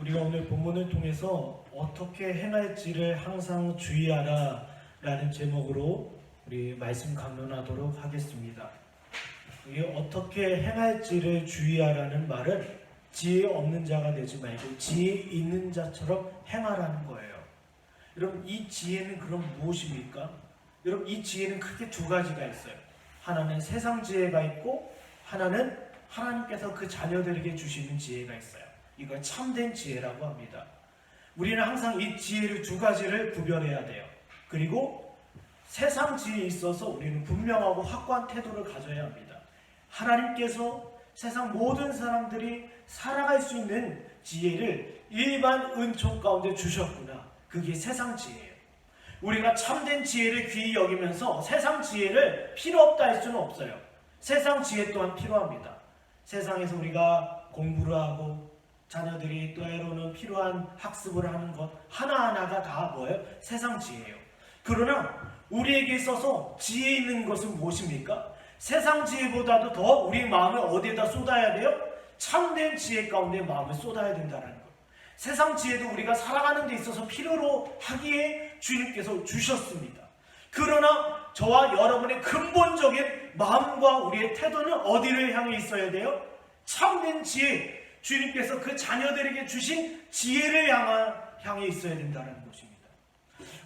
우리가 오늘 본문을 통해서 어떻게 행할지를 항상 주의하라 라는 제목으로 우리 말씀 강론하도록 하겠습니다. 이 어떻게 행할지를 주의하라는 말은 지혜 없는 자가 되지 말고 지혜 있는 자처럼 행하라는 거예요. 여러분, 이 지혜는 그럼 무엇입니까? 여러분, 이 지혜는 크게 두 가지가 있어요. 하나는 세상 지혜가 있고 하나는 하나님께서 그 자녀들에게 주시는 지혜가 있어요. 이걸 참된 지혜라고 합니다. 우리는 항상 이 지혜를 두 가지를 구별해야 돼요. 그리고 세상 지혜에 있어서 우리는 분명하고 확고한 태도를 가져야 합니다. 하나님께서 세상 모든 사람들이 살아갈 수 있는 지혜를 일반 은총 가운데 주셨구나. 그게 세상 지혜예요. 우리가 참된 지혜를 귀히 여기면서 세상 지혜를 필요 없다 할 수는 없어요. 세상 지혜 또한 필요합니다. 세상에서 우리가 공부를 하고 자녀들이 또 때로는 필요한 학습을 하는 것 하나하나가 다 뭐예요? 세상 지혜예요. 그러나 우리에게 있어서 지혜 있는 것은 무엇입니까? 세상 지혜보다도 더 우리 마음을 어디에다 쏟아야 돼요? 참된 지혜 가운데 마음을 쏟아야 된다는 것. 세상 지혜도 우리가 살아가는 데 있어서 필요로 하기에 주님께서 주셨습니다. 그러나 저와 여러분의 근본적인 마음과 우리의 태도는 어디를 향해 있어야 돼요? 참된 지혜, 주님께서 그 자녀들에게 주신 지혜를 향해 있어야 된다는 것입니다.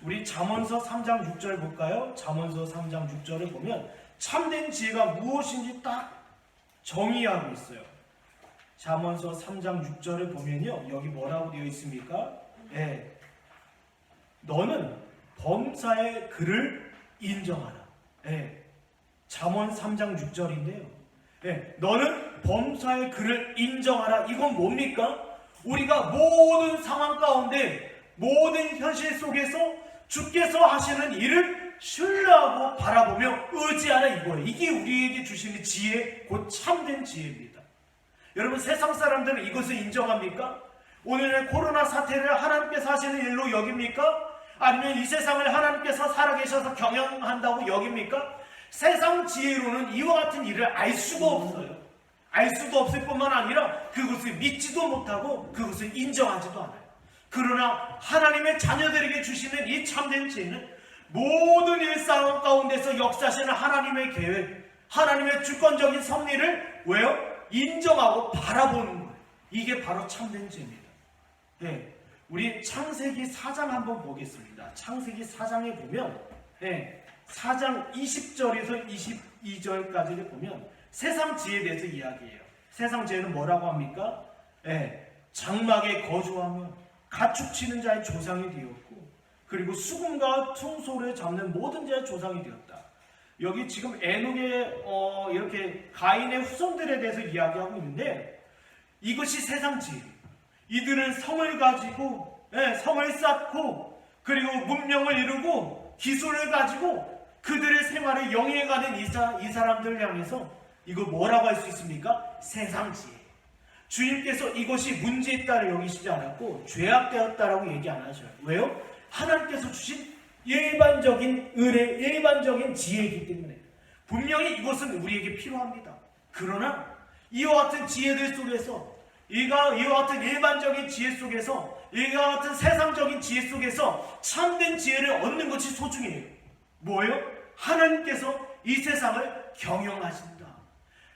우리 잠언서 3장 6절 볼까요? 잠언서 3장 6절을 보면 참된 지혜가 무엇인지 딱 정의하고 있어요. 잠언서 3장 6절을 보면요, 여기 뭐라고 되어 있습니까? 네. 너는 범사의 글을 인정하라. 네. 잠언 3장 6절인데요. 네. 너는 범사의 글을 인정하라. 이건 뭡니까? 우리가 모든 상황 가운데 모든 현실 속에서 주께서 하시는 일을 신뢰하고 바라보며 의지하라 이거예요. 이게 우리에게 주시는 지혜, 곧 참된 지혜입니다. 여러분, 세상 사람들은 이것을 인정합니까? 오늘의 코로나 사태를 하나님께서 하시는 일로 여깁니까? 아니면 이 세상을 하나님께서 살아계셔서 경영한다고 여깁니까? 세상 지혜로는 이와 같은 일을 알 수가 없어요. 알 수도 없을 뿐만 아니라 그것을 믿지도 못하고 그것을 인정하지도 않아요. 그러나 하나님의 자녀들에게 주시는 이 참된 지혜는 모든 일상 가운데서 역사하시는 하나님의 계획, 하나님의 주권적인 섭리를 왜요? 인정하고 바라보는 거예요. 이게 바로 참된 지혜입니다. 네, 우리 창세기 4장 한번 보겠습니다. 창세기 4장에 보면 4장 20절에서 22절까지를 보면 세상 지혜에 대해서 이야기해요. 세상 지혜는 뭐라고 합니까? 장막에 거주하며 가축 치는 자의 조상이 되었고, 그리고 수금과 퉁소를 잡는 모든 자의 조상이 되었다. 여기 지금 에녹의 이렇게 가인의 후손들에 대해서 이야기하고 있는데, 이것이 세상 지혜. 이들은 성을 가지고 성을 쌓고 그리고 문명을 이루고 기술을 가지고 그들의 생활을 영위해가는 이 사람들을 향해서 이거 뭐라고 할 수 있습니까? 세상 지혜. 주님께서 이것이 문제있다를 여기시지 않았고 죄악되었다라고 얘기 안 하셔요. 왜요? 하나님께서 주신 일반적인 은혜, 일반적인 지혜이기 때문에 분명히 이것은 우리에게 필요합니다. 그러나 이와 같은 지혜들 속에서 이와 같은 일반적인 지혜 속에서 이와 같은 세상적인 지혜 속에서 참된 지혜를 얻는 것이 소중해요. 뭐예요? 하나님께서 이 세상을 경영하신다.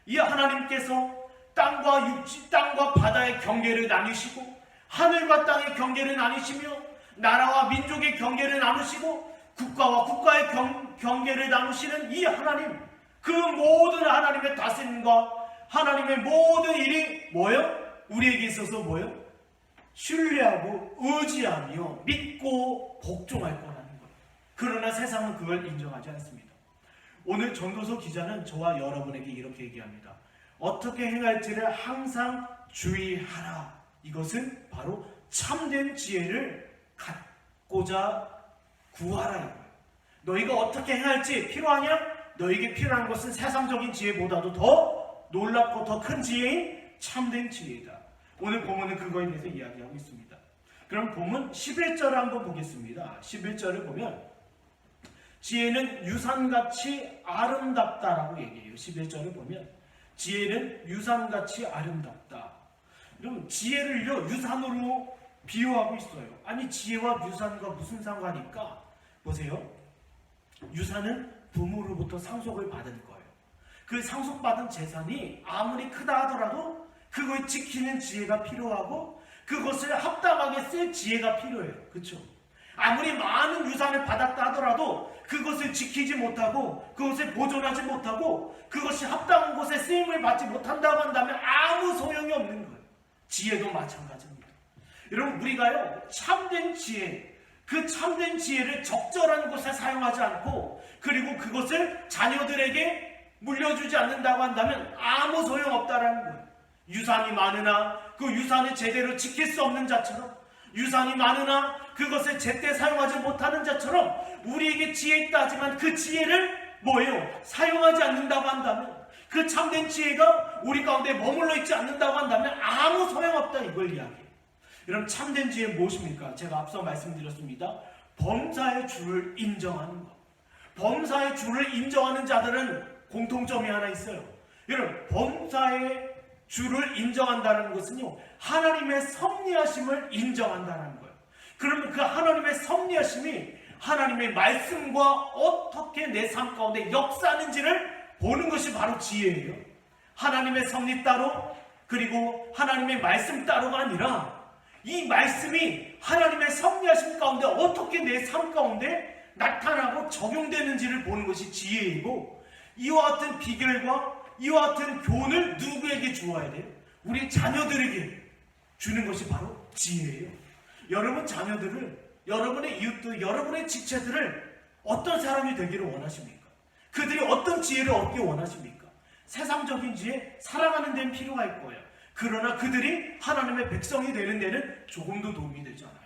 이 하나님께서 땅과 바다의 경계를 나누시고 하늘과 땅의 경계를 나누시며 나라와 민족의 경계를 나누시고 국가와 국가의 경계를 나누시는 이 하나님, 그 모든 하나님의 다스림과 하나님의 모든 일이 뭐예요? 우리에게 있어서 뭐예요? 신뢰하고 의지하며 믿고 복종할 거라는 거예요. 그러나 세상은 그걸 인정하지 않습니다. 오늘 전도서 기자는 저와 여러분에게 이렇게 얘기합니다. 어떻게 행할지를 항상 주의하라. 이것은 바로 참된 지혜를 갖고자 구하라 이거예요. 너희가 어떻게 행할지 필요하냐? 너에게 필요한 것은 세상적인 지혜보다도 더 놀랍고 더 큰 지혜인 참된 지혜이다. 오늘 본문은 그거에 대해서 이야기하고 있습니다. 그럼 본문 11절을 한번 보겠습니다. 11절을 보면 지혜는 유산같이 아름답다라고 얘기해요. 11절을 보면 지혜는 유산같이 아름답다. 여러분 지혜를요 유산으로 비유하고 있어요. 아니 지혜와 유산과 무슨 상관일까? 보세요. 유산은 부모로부터 상속을 받은 거예요. 그 상속받은 재산이 아무리 크다 하더라도 그걸 지키는 지혜가 필요하고 그것을 합당하게 쓸 지혜가 필요해요. 그렇죠? 아무리 많은 유산을 받았다 하더라도 그것을 지키지 못하고 그것을 보존하지 못하고 그것이 합당한 곳에 쓰임을 받지 못한다고 한다면 아무 소용이 없는 거예요. 지혜도 마찬가지입니다. 여러분 우리가요 참된 지혜, 그 참된 지혜를 적절한 곳에 사용하지 않고 그리고 그것을 자녀들에게 물려주지 않는다고 한다면 아무 소용없다라는 거예요. 유산이 많으나 그 유산을 제대로 지킬 수 없는 자처럼, 유산이 많으나 그것을 제때 사용하지 못하는 자처럼 우리에게 지혜 있다 하지만 그 지혜를 뭐예요? 사용하지 않는다고 한다면, 그 참된 지혜가 우리 가운데 머물러 있지 않는다고 한다면 아무 소용없다, 이걸 이야기해요. 여러분 참된 지혜 무엇입니까? 제가 앞서 말씀드렸습니다. 범사의 주를 인정하는 것. 범사의 주를 인정하는 자들은 공통점이 하나 있어요. 여러분 범사의 주를 인정한다는 것은요 하나님의 섭리하심을 인정한다는 거예요. 그러면 그 하나님의 섭리하심이 하나님의 말씀과 어떻게 내 삶 가운데 역사하는지를 보는 것이 바로 지혜예요. 하나님의 섭리 따로 그리고 하나님의 말씀 따로가 아니라 이 말씀이 하나님의 섭리하심 가운데 어떻게 내 삶 가운데 나타나고 적용되는지를 보는 것이 지혜이고, 이와 같은 비결과 이와 같은 교훈을 누구에게 주어야 돼요? 우리 자녀들에게 주는 것이 바로 지혜예요. 여러분 자녀들을, 여러분의 이웃들, 여러분의 지체들을 어떤 사람이 되기를 원하십니까? 그들이 어떤 지혜를 얻기 원하십니까? 세상적인 지혜, 사랑하는 데는 필요가 있을 거예요. 그러나 그들이 하나님의 백성이 되는 데는 조금도 도움이 되지 않아요.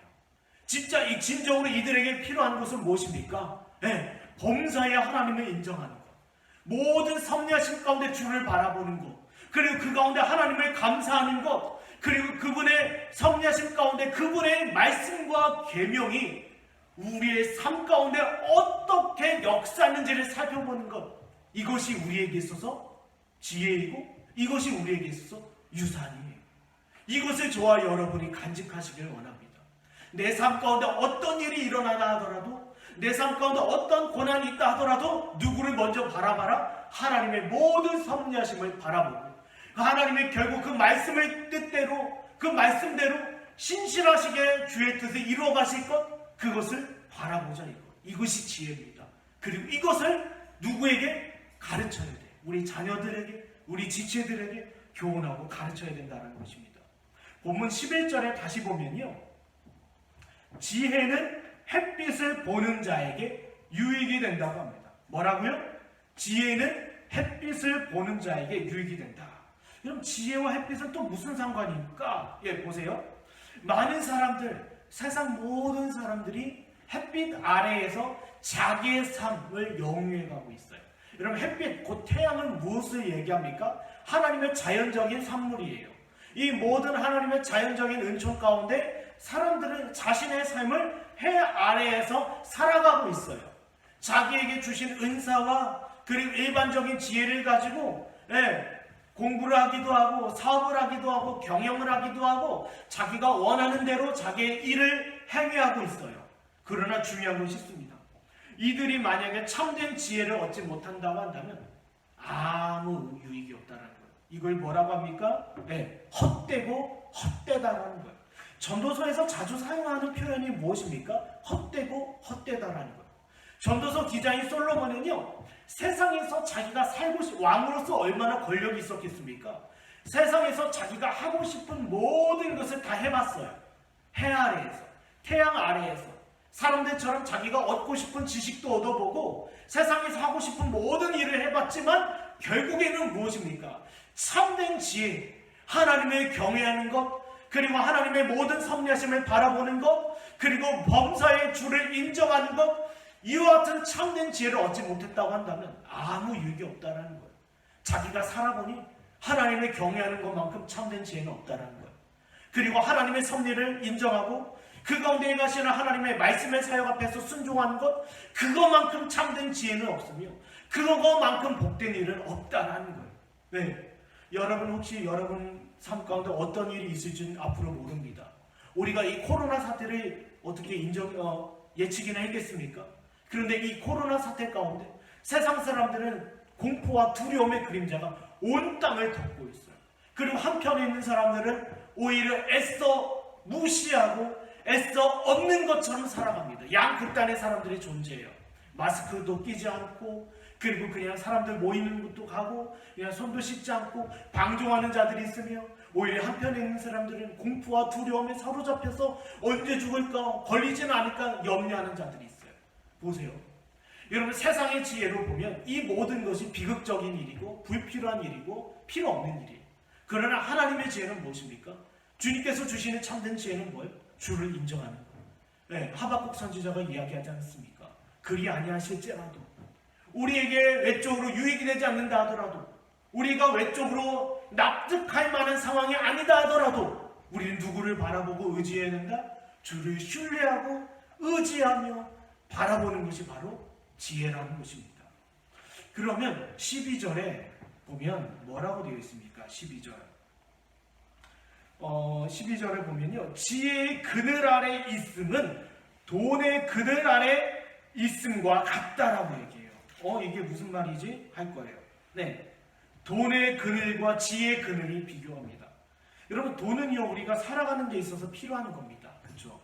진짜 진정으로 이들에게 필요한 것은 무엇입니까? 네, 범사에 하나님을 인정하는 것, 모든 섭리하심 가운데 주를 바라보는 것, 그리고 그 가운데 하나님을 감사하는 것, 그리고 그분의 섭리하심 가운데 그분의 말씀과 계명이 우리의 삶 가운데 어떻게 역사하는지를 살펴보는 것, 이것이 우리에게 있어서 지혜이고 이것이 우리에게 있어서 유산이에요. 이것을 저와 여러분이 간직하시길 원합니다. 내 삶 가운데 어떤 일이 일어나나 하더라도, 내 삶 가운데 어떤 고난이 있다 하더라도 누구를 먼저 바라봐라? 하나님의 모든 섭리하심을 바라보고 하나님의 결국 그 말씀의 뜻대로, 그 말씀대로 신실하시게 주의 뜻을 이루어 가실 것, 그것을 바라보자. 이것이 지혜입니다. 그리고 이것을 누구에게 가르쳐야 돼? 우리 자녀들에게, 우리 지체들에게 교훈하고 가르쳐야 된다는 것입니다. 본문 11절에 다시 보면요, 지혜는 햇빛을 보는 자에게 유익이 된다고 합니다. 뭐라고요? 지혜는 햇빛을 보는 자에게 유익이 된다. 그럼 지혜와 햇빛은 또 무슨 상관입니까? 예, 보세요. 많은 사람들, 세상 모든 사람들이 햇빛 아래에서 자기의 삶을 영위해 가고 있어요. 여러분 햇빛, 곧 태양은 무엇을 얘기합니까? 하나님의 자연적인 산물이에요. 이 모든 하나님의 자연적인 은총 가운데 사람들은 자신의 삶을 해 아래에서 살아가고 있어요. 자기에게 주신 은사와 그리고 일반적인 지혜를 가지고 공부를 하기도 하고 사업을 하기도 하고 경영을 하기도 하고 자기가 원하는 대로 자기의 일을 행위하고 있어요. 그러나 중요한 것이 있습니다. 이들이 만약에 참된 지혜를 얻지 못한다고 한다면 아무 유익이 없다는 거예요. 이걸 뭐라고 합니까? 헛되고 헛되다라는 거예요. 전도서에서 자주 사용하는 표현이 무엇입니까? 헛되고 헛되다라는 거예요. 전도서 기자인 솔로몬은요, 세상에서 자기가 왕으로서 얼마나 권력이 있었겠습니까? 세상에서 자기가 하고 싶은 모든 것을 다 해봤어요. 해 아래에서, 태양 아래에서 사람들처럼 자기가 얻고 싶은 지식도 얻어보고 세상에서 하고 싶은 모든 일을 해봤지만 결국에는 무엇입니까? 참된 지혜, 하나님을 경외하는 것, 그리고 하나님의 모든 섭리하심을 바라보는 것, 그리고 범사의 주를 인정하는 것, 이와 같은 참된 지혜를 얻지 못했다고 한다면 아무 유익이 없다는 거예요. 자기가 살아보니 하나님을 경외하는 것만큼 참된 지혜는 없다는 거예요. 그리고 하나님의 섭리를 인정하고 그 가운데 가시는 하나님의 말씀의 사역 앞에서 순종하는 것, 그것만큼 참된 지혜는 없으며 그것만큼 복된 일은 없다는 거예요. 네. 여러분 혹시 여러분 삶 가운데 어떤 일이 있을지는 앞으로 모릅니다. 우리가 이 코로나 사태를 어떻게 예측이나 했겠습니까? 그런데 이 코로나 사태 가운데 세상 사람들은 공포와 두려움의 그림자가 온 땅을 덮고 있어요. 그리고 한편에 있는 사람들은 오히려 애써 무시하고 애써 없는 것처럼 살아갑니다. 양극단의 사람들이 존재해요. 마스크도 끼지 않고, 그리고 그냥 사람들 모이는 곳도 가고, 그냥 손도 씻지 않고 방종하는 자들이 있으며, 오히려 한편에 있는 사람들은 공포와 두려움에 사로잡혀서 언제 죽을까, 걸리지는 않을까 염려하는 자들이 있어요. 보세요. 여러분, 세상의 지혜로 보면 이 모든 것이 비극적인 일이고 불필요한 일이고 필요 없는 일이에요. 그러나 하나님의 지혜는 무엇입니까? 주님께서 주시는 참된 지혜는 뭐예요? 주를 인정하는 거예요. 네, 하박국 선지자가 이야기하지 않습니까? 그리 아니하실지라도, 우리에게 외적으로 유익이 되지 않는다 하더라도, 우리가 외적으로 납득할 만한 상황이 아니다 하더라도 우리는 누구를 바라보고 의지해야 된다? 주를 신뢰하고 의지하며 바라보는 것이 바로 지혜라는 것입니다. 그러면 12절에 보면 뭐라고 되어 있습니까? 12절 12절에 보면요, 지혜의 그늘 아래 있음은 돈의 그늘 아래 있음과 같다라고 얘기해요. 이게 무슨 말이지? 할 거예요. 네, 돈의 그늘과 지혜의 그늘이 비교합니다. 여러분, 돈은요, 우리가 살아가는 데 있어서 필요한 겁니다. 그렇죠?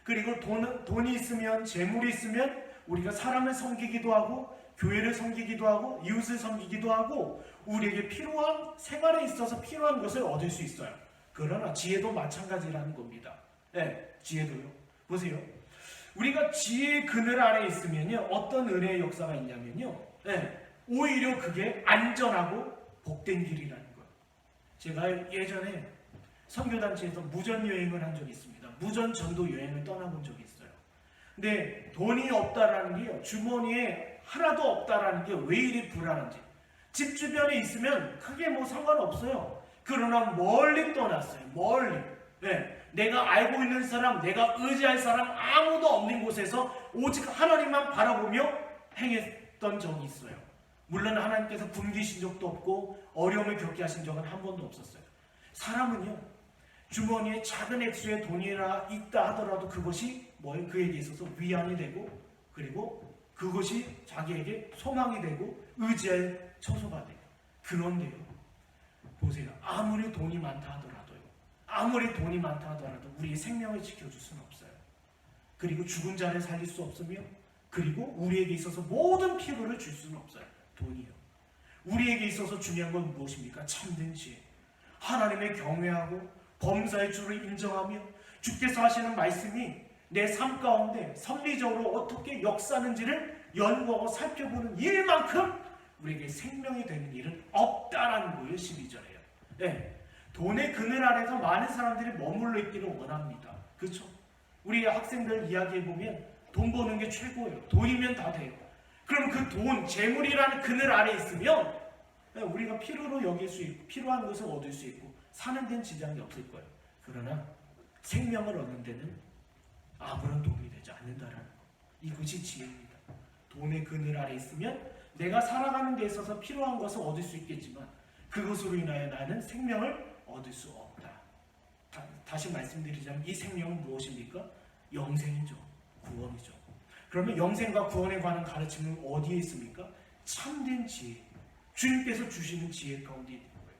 그리고 돈이 있으면, 재물이 있으면 우리가 사람을 섬기기도 하고, 교회를 섬기기도 하고, 이웃을 섬기기도 하고, 우리에게 필요한, 생활에 있어서 필요한 것을 얻을 수 있어요. 그러나 지혜도 마찬가지라는 겁니다. 네, 지혜도요. 보세요. 우리가 지혜의 그늘 아래 있으면요, 어떤 은혜의 역사가 있냐면요, 네, 오히려 그게 안전하고 복된 길이라는 거예요. 제가 예전에 선교단체에서 무전 여행을 한 적이 있습니다. 무전 전도 여행을 떠나본 적이 있어요. 근데 돈이 없다라는 게요, 주머니에 하나도 없다라는 게 왜 이리 불안한지. 집 주변에 있으면 크게 뭐 상관없어요. 그러나 멀리 떠났어요. 멀리. 네, 내가 알고 있는 사람, 내가 의지할 사람 아무도 없는 곳에서 오직 하나님만 바라보며 행했던 적이 있어요. 물론 하나님께서 굶기신 적도 없고 어려움을 겪게 하신 적은 한 번도 없었어요. 사람은요, 주머니에 작은 액수의 돈이라 있다 하더라도 그것이 뭐예요? 그에게 있어서 위안이 되고, 그리고 그것이 자기에게 소망이 되고 의지의 처소가 돼요. 그런데요, 보세요. 아무리 돈이 많다 하더라도 우리의 생명을 지켜줄 수는 없어요. 그리고 죽은 자를 살릴 수 없으며, 그리고 우리에게 있어서 모든 필요를 줄 수는 없어요. 돈이요. 우리에게 있어서 중요한 건 무엇입니까? 참된 지혜. 하나님의 경외하고 범사의 주를 인정하며 주께서 하시는 말씀이 내 삶 가운데 섭리적으로 어떻게 역사하는지를 연구하고 살펴보는 일만큼 우리에게 생명이 되는 일은 없다라는 거예요. 12절에요. 네, 돈의 그늘 아래서 많은 사람들이 머물러 있기를 원합니다. 그렇죠? 우리 학생들 이야기해보면 돈 버는 게 최고예요. 돈이면 다 돼요. 그럼 그 돈, 재물이라는 그늘 아래 있으면 우리가 필요로 여길 수 있고 필요한 것을 얻을 수 있고 사는 데는 지장이 없을 거예요. 그러나 생명을 얻는 데는 아무런 도움이 되지 않는다라는 거. 이것이 지혜입니다. 돈의 그늘 아래 있으면 내가 살아가는 데 있어서 필요한 것을 얻을 수 있겠지만 그것으로 인하여 나는 생명을 얻을 수 없다. 다시 말씀드리자면 이 생명은 무엇입니까? 영생이죠. 구원이죠. 그러면 영생과 구원에 관한 가르침은 어디에 있습니까? 참된 지혜. 주님께서 주시는 지혜 가운데 있는 거예요.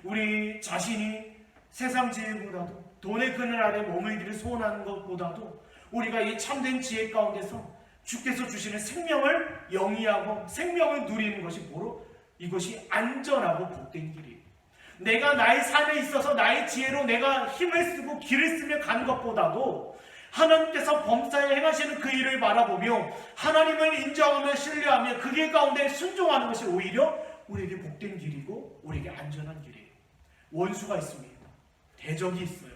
우리 자신이 세상 지혜보다도 돈의 그늘 아래 머물기를 소원하는 것보다도 우리가 이 참된 지혜 가운데서 주께서 주시는 생명을 영위하고 생명을 누리는 것이 뭐로? 이것이 안전하고 복된 길이에요. 내가 나의 삶에 있어서 나의 지혜로 내가 힘을 쓰고 길을 쓰며 가는 것보다도 하나님께서 범사에 행하시는 그 일을 바라보며 하나님을 인정하며 신뢰하며 그 길 가운데 순종하는 것이 오히려 우리에게 복된 길이고 우리에게 안전한 길이에요. 원수가 있습니다. 대적이 있어요.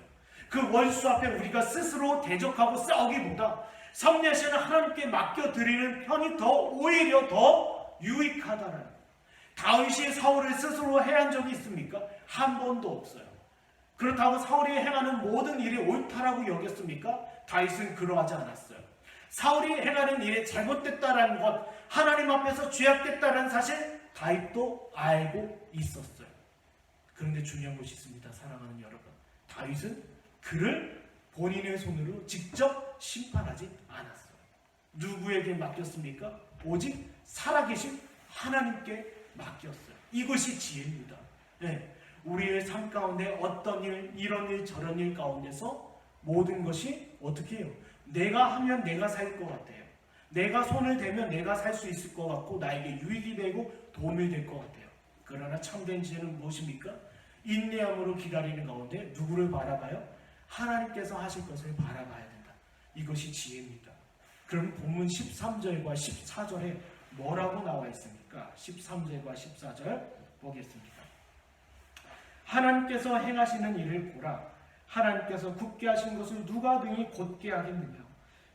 그 원수 앞에 우리가 스스로 대적하고 싸우기보다 섭리하시는 하나님께 맡겨드리는 편이 오히려 더 유익하다는 거예요. 다윗이 사울을 스스로 해한 적이 있습니까? 한 번도 없어요. 그렇다고 사울이 행하는 모든 일이 옳다라고 여겼습니까? 다윗은 그러하지 않았어요. 사울이 행하는 일이 잘못됐다라는 것, 하나님 앞에서 죄악됐다라는 사실 다윗도 알고 있었어요. 그런데 중요한 것이 있습니다. 사랑하는 여러분, 다윗은 그를 본인의 손으로 직접 심판하지 않았어요. 누구에게 맡겼습니까? 오직 살아계신 하나님께 맡겼어요. 이것이 지혜입니다. 네, 우리의 삶 가운데 어떤 일, 이런 일, 저런 일 가운데서 모든 것이 어떻게 해요? 내가 하면 내가 살 것 같아요. 내가 손을 대면 내가 살 수 있을 것 같고 나에게 유익이 되고 도움이 될 것 같아요. 그러나 참된 지혜는 무엇입니까? 인내함으로 기다리는 가운데 누구를 바라봐요? 하나님께서 하실 것을 바라봐야 된다. 이것이 지혜입니다. 그럼 본문 13절과 14절에 뭐라고 나와 있습니까? 13절과 14절 보겠습니다. 하나님께서 행하시는 일을 보라. 하나님께서 굳게 하신 것을 누가 등이 곧게 하겠느냐.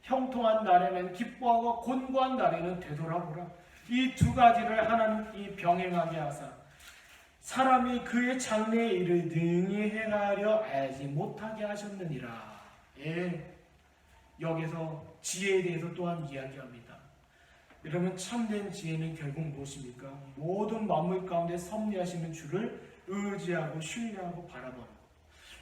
형통한 날에는 기뻐하고 곤고한 날에는 되돌아보라. 이 두 가지를 하나님이 병행하게 하사 사람이 그의 장래의 일을 능히 행하려 알지 못하게 하셨느니라. 예, 여기서 지혜에 대해서 또한 이야기합니다. 여러분, 참된 지혜는 결국 무엇입니까? 모든 만물 가운데 섭리하시는 주를 의지하고 신뢰하고 바라보는 것.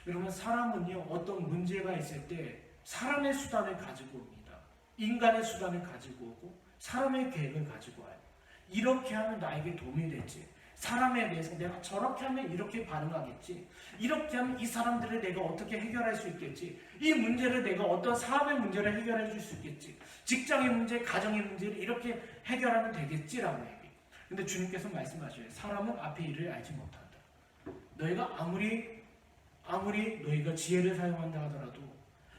여러분, 사람은요, 어떤 문제가 있을 때 사람의 수단을 가지고 옵니다. 인간의 수단을 가지고 오고 사람의 계획을 가지고 와요. 이렇게 하면 나에게 도움이 되지. 사람에 대해서 내가 저렇게 하면 이렇게 반응하겠지. 이렇게 하면 이 사람들을 내가 어떻게 해결할 수 있겠지. 이 문제를 내가 어떤 사업의 문제를 해결해 줄 수 있겠지. 직장의 문제, 가정의 문제를 이렇게 해결하면 되겠지라고 얘기해요. 근데 주님께서 말씀하셔요. 사람은 앞의 일을 알지 못한다. 너희가 아무리 너희가 지혜를 사용한다 하더라도,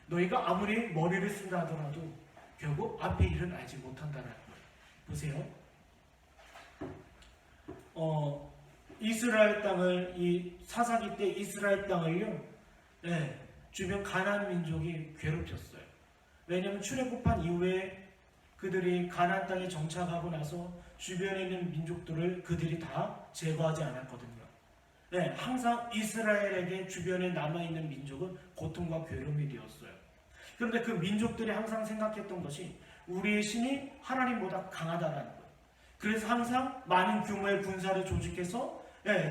너희가 아무리 머리를 쓴다 하더라도 결국 앞의 일은 알지 못한다라는 거예요. 보세요. 이스라엘 땅을, 이 사사기 때 이스라엘 땅을요, 주변 가나안 민족이 괴롭혔어요. 왜냐하면 출애굽한 이후에 그들이 가나안 땅에 정착하고 나서 주변에 있는 민족들을 그들이 다 제거하지 않았거든요. 항상 이스라엘에게 주변에 남아있는 민족은 고통과 괴로움이 되었어요. 그런데 그 민족들이 항상 생각했던 것이 우리의 신이 하나님보다 강하다라는 거예요. 그래서 항상 많은 규모의 군사를 조직해서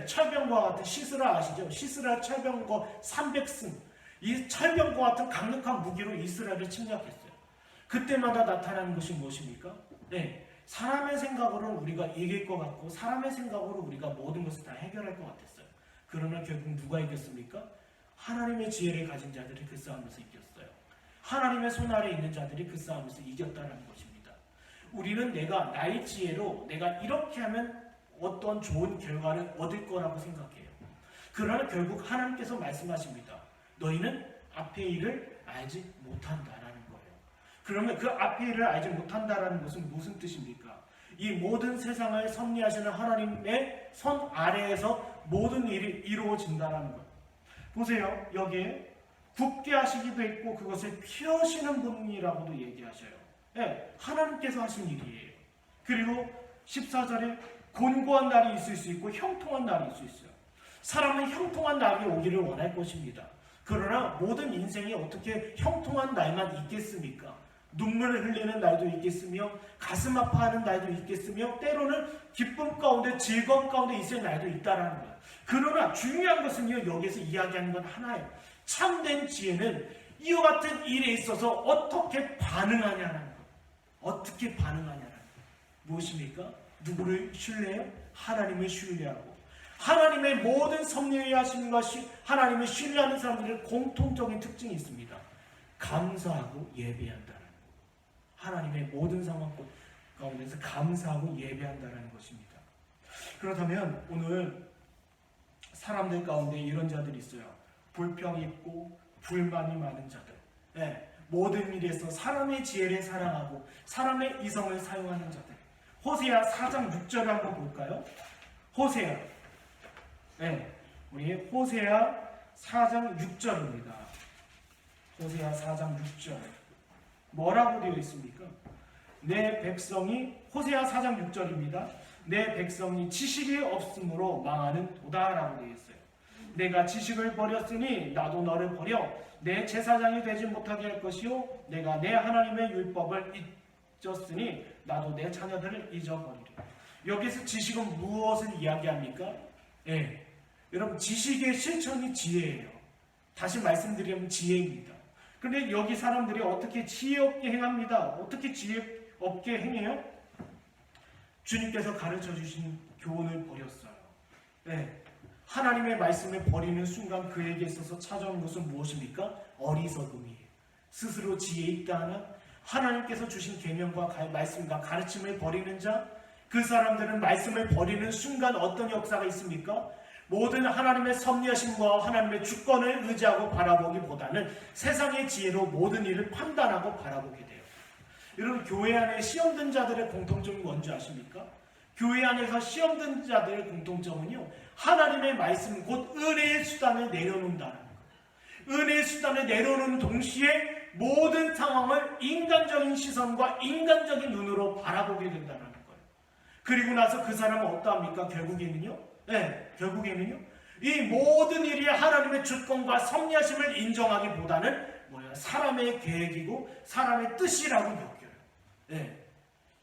철병과 같은 시스라 아시죠? 시스라 철병거 300승, 이 철병과 같은 강력한 무기로 이스라엘을 침략했어요. 그때마다 나타나는 것이 무엇입니까? 사람의 생각으로는 우리가 이길 것 같고 사람의 생각으로 우리가 모든 것을 다 해결할 것 같았어요. 그러나 결국 누가 이겼습니까? 하나님의 지혜를 가진 자들이 그 싸움에서 이겼어요. 하나님의 손 아래 있는 자들이 그 싸움에서 이겼다는 것입니다. 우리는 내가 나의 지혜로 내가 이렇게 하면 어떤 좋은 결과를 얻을 거라고 생각해요. 그러나 결국 하나님께서 말씀하십니다. 너희는 앞의 일을 알지 못한다라는 거예요. 그러면 그 앞의 일을 알지 못한다라는 것은 무슨 뜻입니까? 이 모든 세상을 섭리하시는 하나님의 손 아래에서 모든 일이 이루어진다라는 거예요. 보세요. 여기에 굳게 하시기도 했고 그것을 펴시는 분이라고도 얘기하셔요. 하나님께서 하신 일이에요. 그리고 14절에 곤고한 날이 있을 수 있고 형통한 날이 있을 수 있어요. 사람은 형통한 날이 오기를 원할 것입니다. 그러나 모든 인생이 어떻게 형통한 날만 있겠습니까? 눈물을 흘리는 날도 있겠으며 가슴 아파하는 날도 있겠으며 때로는 기쁨 가운데 즐거움 가운데 있을 날도 있다라는 거예요. 그러나 중요한 것은요, 여기서 이야기하는 건 하나예요. 참된 지혜는 이와 같은 일에 있어서 어떻게 반응하냐라는 거예요. 어떻게 반응하냐라는 거예요. 무엇입니까? 누구를 신뢰해요? 하나님을 신뢰하고 하나님의 모든 섭리의 하심과 하나님을 신뢰하는 사람들의 공통적인 특징이 있습니다. 감사하고 예배한다는 거예요. 하나님의 모든 상황 가운데서 감사하고 예배한다는 것입니다. 그렇다면 오늘 사람들 가운데 이런 자들이 있어요. 불평이 있고 불만이 많은 자들, 모든 일에서 사람의 지혜를 사랑하고 사람의 이성을 사용하는 자들. 호세아 4장 6절을 한번 볼까요? 호세아, 우리 호세아 4장 6절입니다. 호세아 4장 6절 뭐라고 되어 있습니까? 내 백성이, 호세아 4장 6절입니다. 내 백성이 지식이 없으므로 망하는 도다라고 되어 있어요. 내가 지식을 버렸으니 나도 너를 버려 내 제사장이 되지 못하게 할 것이요 내가 내 하나님의 율법을 잊었으니 나도 내 자녀들을 잊어버리리. 여기서 지식은 무엇을 이야기합니까? 여러분, 지식의 실천이 지혜예요. 다시 말씀드리면 지혜입니다. 그런데 여기 사람들이 어떻게 지혜 없게 행합니다. 어떻게 지혜 없게 행해요? 주님께서 가르쳐 주신 교훈을 버렸어요. 네. 하나님의 말씀을 버리는 순간 그에게 있어서 찾아온 것은 무엇입니까? 어리석음이에요. 스스로 지혜 있다 하나 하나님께서 주신 계명과 말씀과 가르침을 버리는 자, 그 사람들은 말씀을 버리는 순간 어떤 역사가 있습니까? 모든 하나님의 섭리하심과 하나님의 주권을 의지하고 바라보기보다는 세상의 지혜로 모든 일을 판단하고 바라보게 돼요. 여러분, 교회 안에 시험 든 자들의 공통점이 뭔지 아십니까? 교회 안에서 시험 든 자들의 공통점은요, 하나님의 말씀 곧 은혜의 수단을 내려놓는다는 거예요. 은혜의 수단을 내려놓는 동시에 모든 상황을 인간적인 시선과 인간적인 눈으로 바라보게 된다는 거예요. 그리고 나서 그 사람은 어떠합니까? 결국에는요, 이 모든 일이 하나님의 주권과 섭리하심을 인정하기보다는 사람의 계획이고 사람의 뜻이라고 여겨요.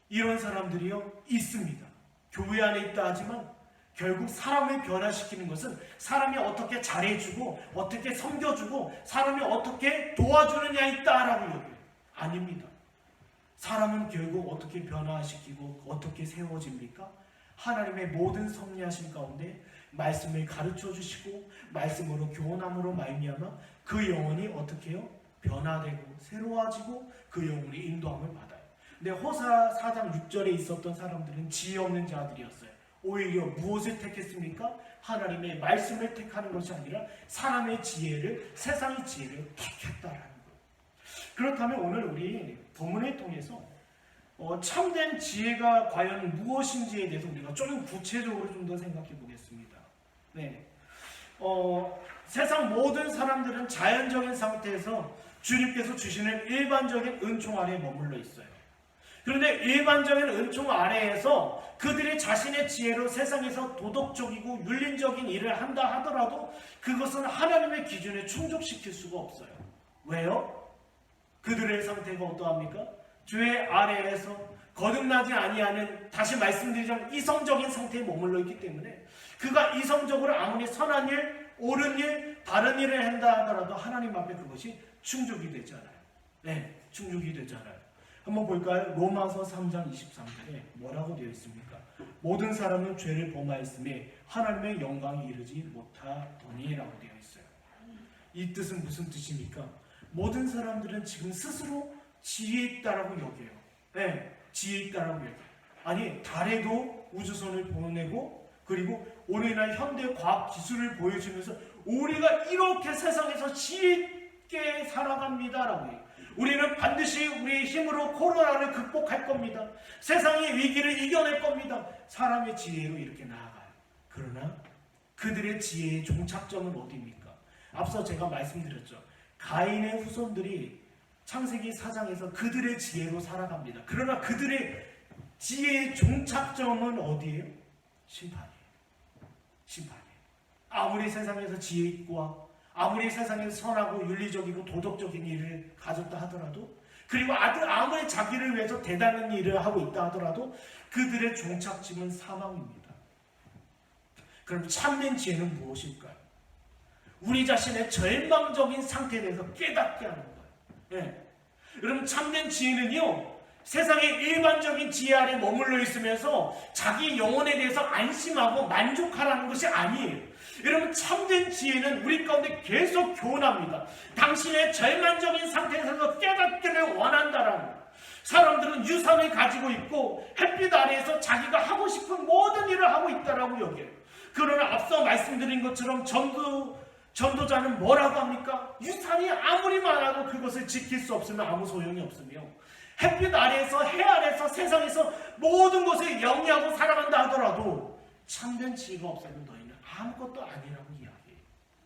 이런 사람들이요, 있습니다. 교회 안에 있다 하지만 결국 사람을 변화시키는 것은 사람이 어떻게 잘해주고 어떻게 섬겨주고 사람이 어떻게 도와주느냐에 있다라고 여겨요. 아닙니다. 사람은 결국 어떻게 변화시키고 어떻게 세워집니까? 하나님의 모든 섭리하심 가운데 말씀을 가르쳐 주시고 말씀으로 교훈함으로 말미암아 그 영혼이 어떻게 해요? 변화되고 새로워지고 그 영혼이 인도함을 받아요. 근데 호사 4장 6절에 있었던 사람들은 지혜 없는 자들이었어요. 오히려 무엇을 택했습니까? 하나님의 말씀을 택하는 것이 아니라 사람의 지혜를, 세상의 지혜를 택했다라는 거예요. 그렇다면 오늘 우리 본문을 통해서 참된 지혜가 과연 무엇인지에 대해서 우리가 좀 구체적으로 좀 더 생각해 보겠습니다. 세상 모든 사람들은 자연적인 상태에서 주님께서 주시는 일반적인 은총 아래에 머물러 있어요. 그런데 일반적인 은총 아래에서 그들이 자신의 지혜로 세상에서 도덕적이고 윤리적인 일을 한다 하더라도 그것은 하나님의 기준에 충족시킬 수가 없어요. 왜요? 그들의 상태가 어떠합니까? 죄 아래에서 거듭나지 아니하는, 다시 말씀드리자면 이성적인 상태에 머물러 있기 때문에 그가 이성적으로 아무리 선한 일, 옳은 일, 바른 일을 한다 하더라도 하나님 앞에 그것이 충족이 되지 않아요. 충족이 되지 않아요. 한번 볼까요? 로마서 3장 23절에 뭐라고 되어 있습니까? 모든 사람은 죄를 범하였음에 하나님의 영광에 이르지 못하더니 라고 되어 있어요. 이 뜻은 무슨 뜻입니까? 모든 사람들은 지금 스스로 지혜 있다라고 여겨요. 지혜 있다라고 여겨요. 아니, 달에도 우주선을 보내고 그리고 오늘날 현대 과학 기술을 보여주면서 우리가 이렇게 세상에서 지혜 있게 살아갑니다라고 해요. 우리는 반드시 우리의 힘으로 코로나를 극복할 겁니다. 세상의 위기를 이겨낼 겁니다. 사람의 지혜로 이렇게 나아가요. 그러나 그들의 지혜의 종착점은 어디입니까? 앞서 제가 말씀드렸죠. 가인의 후손들이 창세기 4장에서 그들의 지혜로 살아갑니다. 그러나 그들의 지혜의 종착점은 어디예요? 심판이에요. 아무리 세상에서 지혜 있고 아무리 세상에서 선하고 윤리적이고 도덕적인 일을 가졌다 하더라도, 그리고 아무리 자기를 위해서 대단한 일을 하고 있다 하더라도 그들의 종착점은 사망입니다. 그럼 참된 지혜는 무엇일까요? 우리 자신의 절망적인 상태에 대해서 깨닫게 하는 거예요. 여러분, 참된 지혜는요, 세상의 일반적인 지혜 아래 머물러 있으면서 자기 영혼에 대해서 안심하고 만족하라는 것이 아니에요. 여러분, 참된 지혜는 우리 가운데 계속 교훈합니다. 당신의 절망적인 상태에서 깨닫기를 원한다라는 거예요. 사람들은 유산을 가지고 있고 햇빛 아래에서 자기가 하고 싶은 모든 일을 하고 있다라고 여겨요. 그러나 앞서 말씀드린 것처럼 전도자는 뭐라고 합니까? 유산이 아무리 많아도 그것을 지킬 수 없으면 아무 소용이 없으며, 햇빛 아래에서, 해 아래에서, 세상에서 모든 것을 영위하고 살아간다 하더라도 참된 지혜가 없으면 너희는 아무것도 아니라고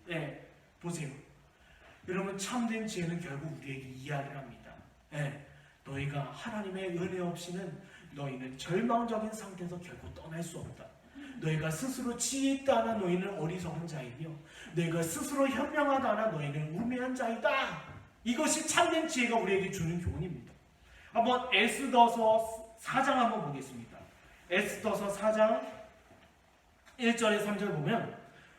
이야기해요. 보세요. 여러분, 참된 지혜는 결국 우리에게 이야기를 합니다. 너희가 하나님의 은혜 없이는 너희는 절망적인 상태에서 결국 떠날 수 없다. 너희가 스스로 지혜 있다 하나 너희는 어리석은 자이며, 너희가 스스로 현명하다 하나 너희는 우매한 자이다. 이것이 참된 지혜가 우리에게 주는 교훈입니다. 한번 에스더서 4장 한번 보겠습니다. 에스더서 4장 1절에 3절 보면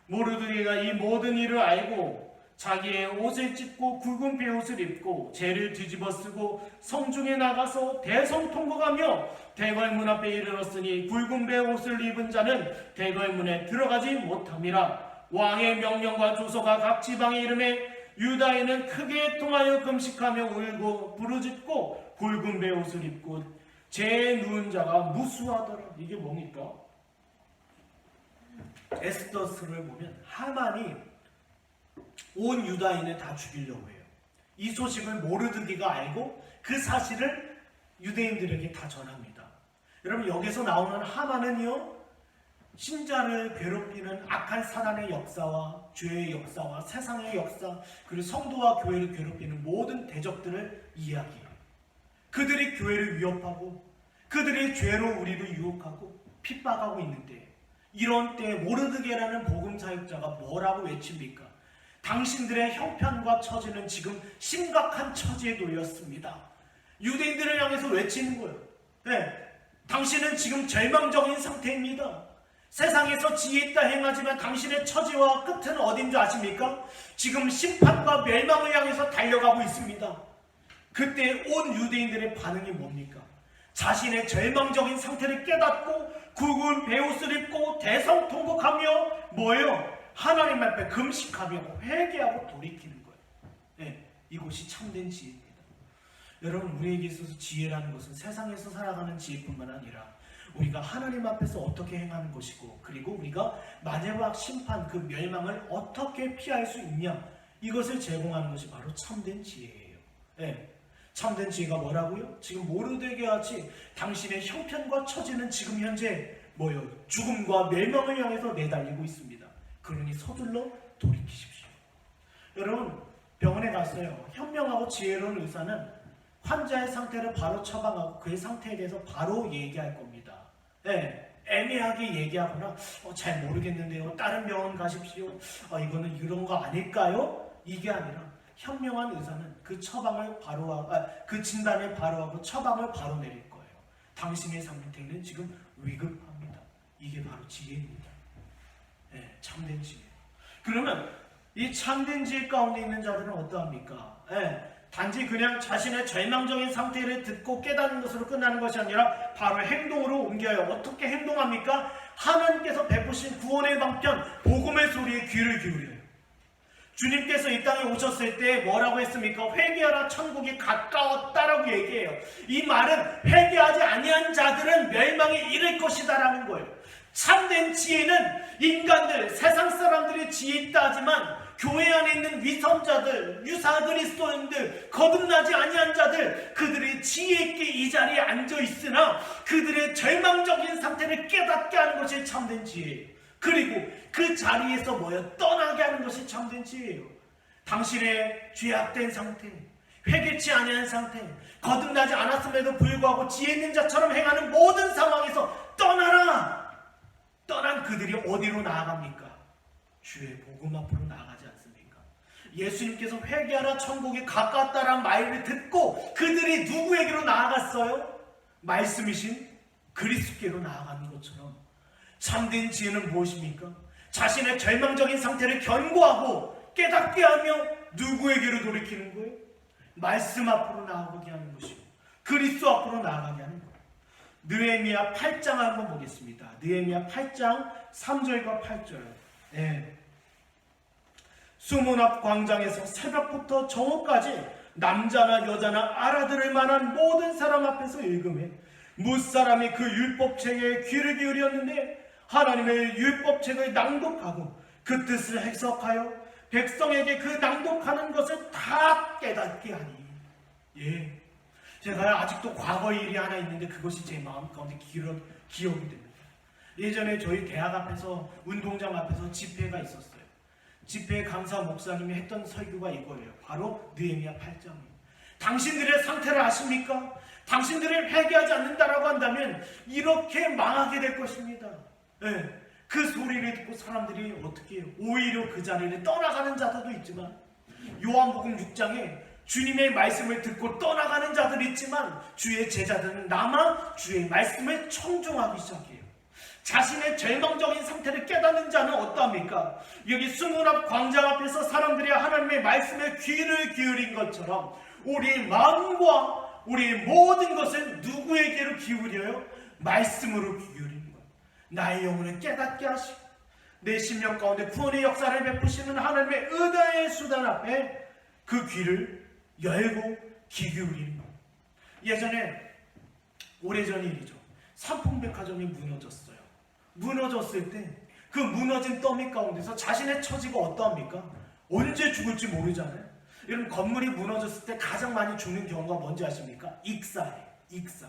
모르드게가 이 모든 일을 알고 자기의 옷을 찢고 굵은 베옷을 입고 재를 뒤집어 쓰고 성중에 나가서 대성통곡하며 대궐문 앞에 이르렀으니 굵은 베옷을 입은 자는 대궐문에 들어가지 못함이라. 왕의 명령과 조서가 각 지방에 이름에 유다인은 크게 통하여 금식하며 울고 부르짖고 굵은 베옷을 입고 제 누운 자가 무수하더라. 이게 뭡니까? 에스더스를 보면 하만이 온 유다인을 다 죽이려고 해요. 이 소식을 모르드게가 알고 그 사실을 유대인들에게 다 전합니다. 여러분, 여기서 나오는 하만은요, 신자를 괴롭히는 악한 사단의 역사와 죄의 역사와 세상의 역사, 그리고 성도와 교회를 괴롭히는 모든 대적들을 이야기해요. 그들이 교회를 위협하고 그들의 죄로 우리를 유혹하고 핍박하고 있는데, 이런 때에 모르드게라는 복음 사역자가 뭐라고 외칩니까? 당신들의 형편과 처지는 지금 심각한 처지에 놓였습니다. 유대인들을 향해서 외치는 거예요. 네, 당신은 지금 절망적인 상태입니다. 세상에서 지혜 있다 행하지만 당신의 처지와 끝은 어딘 줄 아십니까? 지금 심판과 멸망을 향해서 달려가고 있습니다. 그때 온 유대인들의 반응이 뭡니까? 자신의 절망적인 상태를 깨닫고 굵은 베옷을 입고 대성통곡하며 뭐예요? 하나님 앞에 금식하며 회개하고 돌이키는 거예요. 네, 이곳이 참된 지혜입니다. 여러분, 우리에게 있어서 지혜라는 것은 세상에서 살아가는 지혜뿐만 아니라 우리가 하나님 앞에서 어떻게 행하는 것이고, 그리고 우리가 마지막 심판, 그 멸망을 어떻게 피할 수 있냐, 이것을 제공하는 것이 바로 참된 지혜예요. 네. 참된 지혜가 뭐라고요? 지금 모르드게 같이 당신의 형편과 처지는 지금 현재 뭐요? 죽음과 멸망을 향해서 내달리고 있습니다. 그러니 서둘러 돌이키십시오. 여러분, 병원에 갔어요. 현명하고 지혜로운 의사는 환자의 상태를 바로 처방하고 그의 상태에 대해서 바로 얘기할 겁니다. 네, 애매하게 얘기하거나 잘 모르겠는데요, 다른 병원 가십시오, 이거는 이런 거 아닐까요? 이게 아니라 현명한 의사는 그 처방을 바로 하고, 그 진단을 바로 하고 처방을 바로 내릴 거예요. 당신의 상태는 지금 위급합니다. 이게 바로 지혜입니다. 네, 참된 지혜. 그러면 이 참된 지혜 가운데 있는 자들은 어떠합니까? 네, 단지 그냥 자신의 절망적인 상태를 듣고 깨닫는 것으로 끝나는 것이 아니라 바로 행동으로 옮겨요. 어떻게 행동합니까? 하나님께서 베푸신 구원의 방편, 복음의 소리에 귀를 기울여요. 주님께서 이 땅에 오셨을 때 뭐라고 했습니까? 회개하라, 천국이 가까웠다라고 얘기해요. 이 말은 회개하지 아니한 자들은 멸망에 이를 것이다 라는 거예요. 참된 지혜는 인간들, 세상 사람들이 지혜 있다 하지만 교회 안에 있는 위선자들, 유사 그리스도인들, 거듭나지 아니한 자들, 그들이 지혜 있게 이 자리에 앉아 있으나 그들의 절망적인 상태를 깨닫게 하는 것이 참된 지혜예요. 그리고 그 자리에서 떠나게 하는 것이 참된 지혜예요. 당신의 죄악된 상태, 회개치 아니한 상태, 거듭나지 않았음에도 불구하고 지혜 있는 자처럼 행하는 모든 상황에서 떠나라! 떠난 그들이 어디로 나아갑니까? 주의 복음 앞으로 나아가지 않습니까? 예수님께서 회개하라, 천국이 가까웠다라는 말을 듣고 그들이 누구에게로 나아갔어요? 말씀이신 그리스도께로 나아가는 것처럼 참된 지혜는 무엇입니까? 자신의 절망적인 상태를 견고하고 깨닫게 하며 누구에게로 돌이키는 거예요? 말씀 앞으로 나아가게 하는 것이요, 그리스도 앞으로 나아가게 하는 거예요. 느헤미야 8장 한번 보겠습니다. 느헤미야 8장 3절과 8절. 네. 수문 앞 광장에서 새벽부터 정오까지 남자나 여자나 알아들을 만한 모든 사람 앞에서 읽음에 무사람이 그 율법책에 귀를 기울였는데 하나님의 율법책을 낭독하고 그 뜻을 해석하여 백성에게 그 낭독하는 것을 다 깨닫게 하니. 예, 제가 아직도 과거의 일이 하나 있는데 그것이 제 마음 가운데 기억이 됩니다. 예전에 저희 대학 앞에서, 운동장 앞에서 집회가 있었어요. 집회 강사 목사님이 했던 설교가 이거예요. 바로 느헤미야 8장이에요. 당신들의 상태를 아십니까? 당신들을 회개하지 않는다라고 한다면 이렇게 망하게 될 것입니다. 네, 그 소리를 듣고 사람들이 어떻게 해요? 오히려 그 자리를 떠나가는 자들도 있지만, 요한복음 6장에 주님의 말씀을 듣고 떠나가는 자들이 있지만 주의 제자들은 남아 주의 말씀을 청종하기 시작해요. 자신의 절망적인 상태를 깨닫는 자는 어떠합니까? 여기 수문 앞 광장 앞에서 사람들이 하나님의 말씀에 귀를 기울인 것처럼 우리 마음과 우리 모든 것을 누구에게로 기울여요? 말씀으로 기울이는 것. 나의 영혼을 깨닫게 하시고 내 심령 가운데 구원의 역사를 베푸시는 하나님의 은혜의 수단 앞에 그 귀를 열고 귀 기울이는 것. 예전에 오래전 일이죠. 삼풍백화점이 무너졌어요. 무너졌을 때 그 무너진 더미 가운데서 자신의 처지가 어떠합니까? 언제 죽을지 모르잖아요. 여러분, 건물이 무너졌을 때 가장 많이 죽는 경우가 뭔지 아십니까? 익사예요. 익사.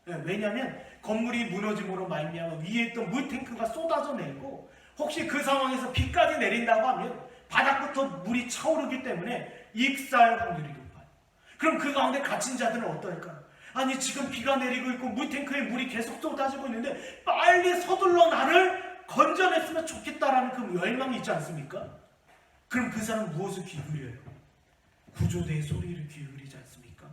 왜냐하면 건물이 무너짐으로 말미암아 위에 있던 물탱크가 쏟아져 내고 혹시 그 상황에서 비까지 내린다고 하면 바닥부터 물이 차오르기 때문에 익사할 확률이 높아요. 그럼 그 가운데 갇힌 자들은 어떨까요? 아니, 지금 비가 내리고 있고 물탱크에 물이 계속 쏟아지고 있는데 빨리 서둘러 나를 건져냈으면 좋겠다라는 그 열망이 있지 않습니까? 그럼 그 사람은 무엇을 기울여요? 구조대의 소리를 기울이지 않습니까?